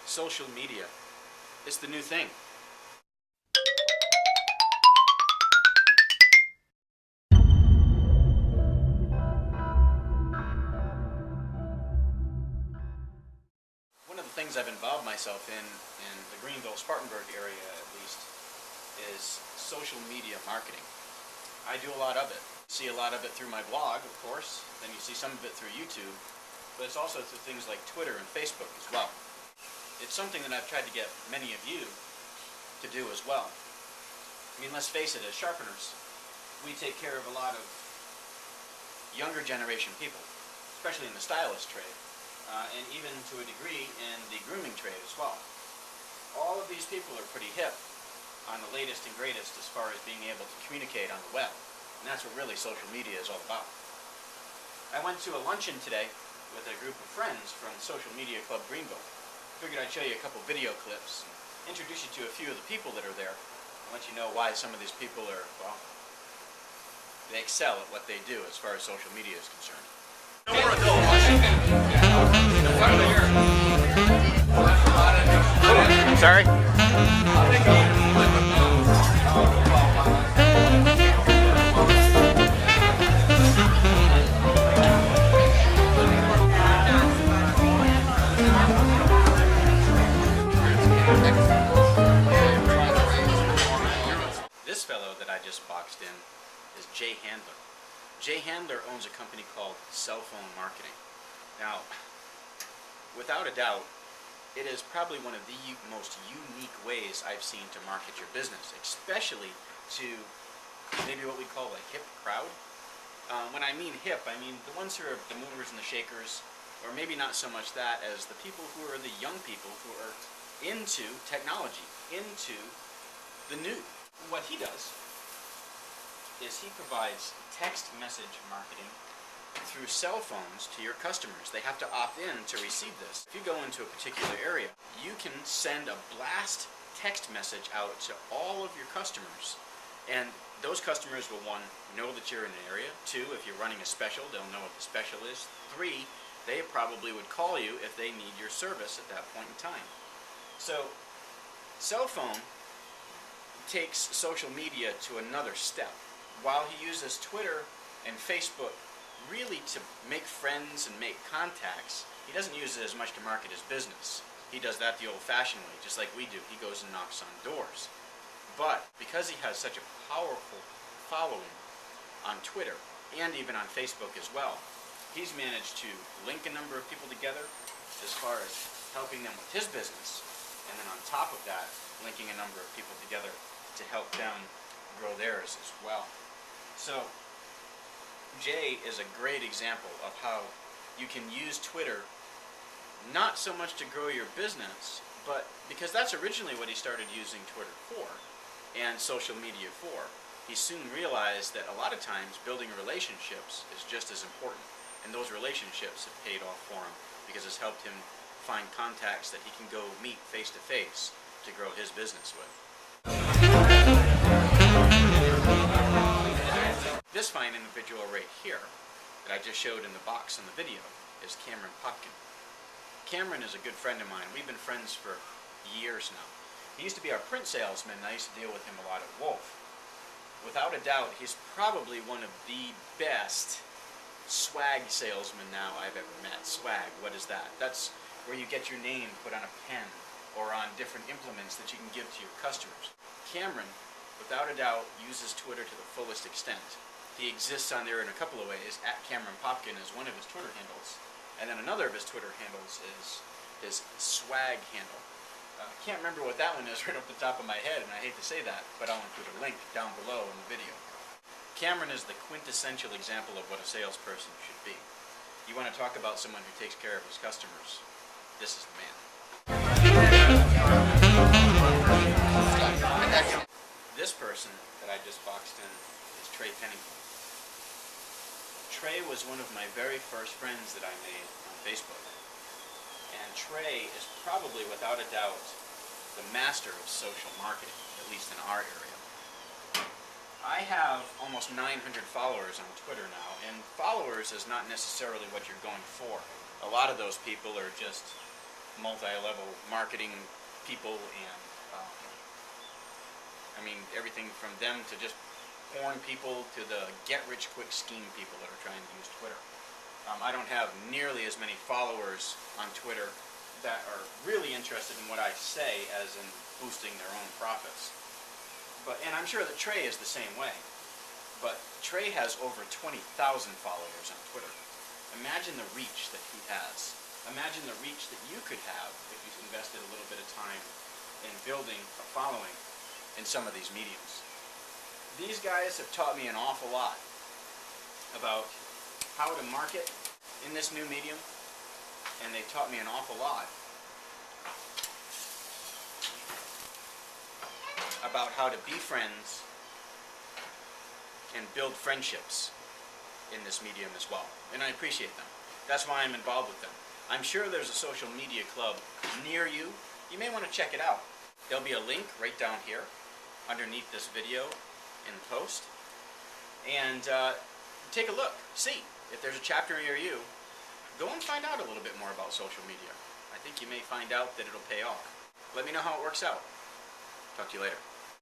social media. It's the new thing. One of the things I've involved myself in the Greenville, Spartanburg area at least, is social media marketing. I do a lot of it. See a lot of it through my blog, of course, then you see some of it through YouTube, but it's also through things like Twitter and Facebook as well. It's something that I've tried to get many of you to do as well. I mean, let's face it, as sharpeners, we take care of a lot of younger generation people, especially in the stylist trade, and even to a degree in the grooming trade as well. All of these people are pretty hip on the latest and greatest as far as being able to communicate on the web, and that's what really social media is all about. I went to a luncheon today with a group of friends from Social Media Club Greenville. Figured I'd show you a couple video clips, and introduce you to a few of the people that are there, and let you know why some of these people are, well, they excel at what they do as far as social media is concerned. Sorry? This fellow that I just boxed in is Jay Handler. Jay Handler owns a company called Cell Phone Marketing. Now, without a doubt, it is probably one of the most unique ways I've seen to market your business, especially to maybe what we call a hip crowd. When I mean hip, I mean the ones who are the movers and the shakers, or maybe not so much that as the people who are the young people who are into technology, into the new. What he does is he provides text message marketing through cell phones to your customers. They have to opt in to receive this. If you go into a particular area, you can send a blast text message out to all of your customers, and those customers will, one, know that you're in an area. Two, if you're running a special, they'll know what the special is. Three, they probably would call you if they need your service at that point in time. So, cell phone takes social media to another step. While he uses Twitter and Facebook really to make friends and make contacts, he doesn't use it as much to market his business. He does that the old-fashioned way, just like we do. He goes and knocks on doors. But because he has such a powerful following on Twitter and even on Facebook as well, he's managed to link a number of people together as far as helping them with his business, and then on top of that, linking a number of people together to help them grow theirs as well. So Jay is a great example of how you can use Twitter not so much to grow your business, but because that's originally what he started using Twitter for and social media for. He soon realized that a lot of times building relationships is just as important, and those relationships have paid off for him because it's helped him find contacts that he can go meet face to face to grow his business with. This fine individual right here that I just showed in the box in the video is Cameron Popkin. Cameron is a good friend of mine. We've been friends for years now. He used to be our print salesman, and I used to deal with him a lot at Wolf. Without a doubt, he's probably one of the best swag salesmen now I've ever met. Swag, what is that? That's where you get your name put on a pen or on different implements that you can give to your customers. Cameron, without a doubt, uses Twitter to the fullest extent. He exists on there in a couple of ways. At Cameron Popkin is one of his Twitter handles, and then another of his Twitter handles is his swag handle. I can't remember what that one is right off the top of my head, and I hate to say that, but I'll include a link down below in the video. Cameron is the quintessential example of what a salesperson should be. You want to talk about someone who takes care of his customers, this is the man. This person that I just boxed in is Trey Pennington. Trey was one of my very first friends that I made on Facebook. And Trey is probably, without a doubt, the master of social marketing, at least in our area. I have almost 900 followers on Twitter now, and followers is not necessarily what you're going for. A lot of those people are just multi-level marketing people, and I mean, everything from them to just porn people to the get-rich-quick scheme people that are trying to use Twitter. I don't have nearly as many followers on Twitter that are really interested in what I say as in boosting their own profits. And I'm sure that Trey is the same way. But Trey has over 20,000 followers on Twitter. Imagine the reach that he has. Imagine the reach that you could have if you invested a little bit of time in building a following in some of these mediums. These guys have taught me an awful lot about how to market in this new medium, and they've taught me an awful lot about how to be friends and build friendships in this medium as well. And I appreciate them. That's why I'm involved with them. I'm sure there's a social media club near you. You may want to check it out. There'll be a link right down here underneath this video in the post. And take a look. See if there's a chapter near you. Go and find out a little bit more about social media. I think you may find out that it'll pay off. Let me know how it works out. Talk to you later.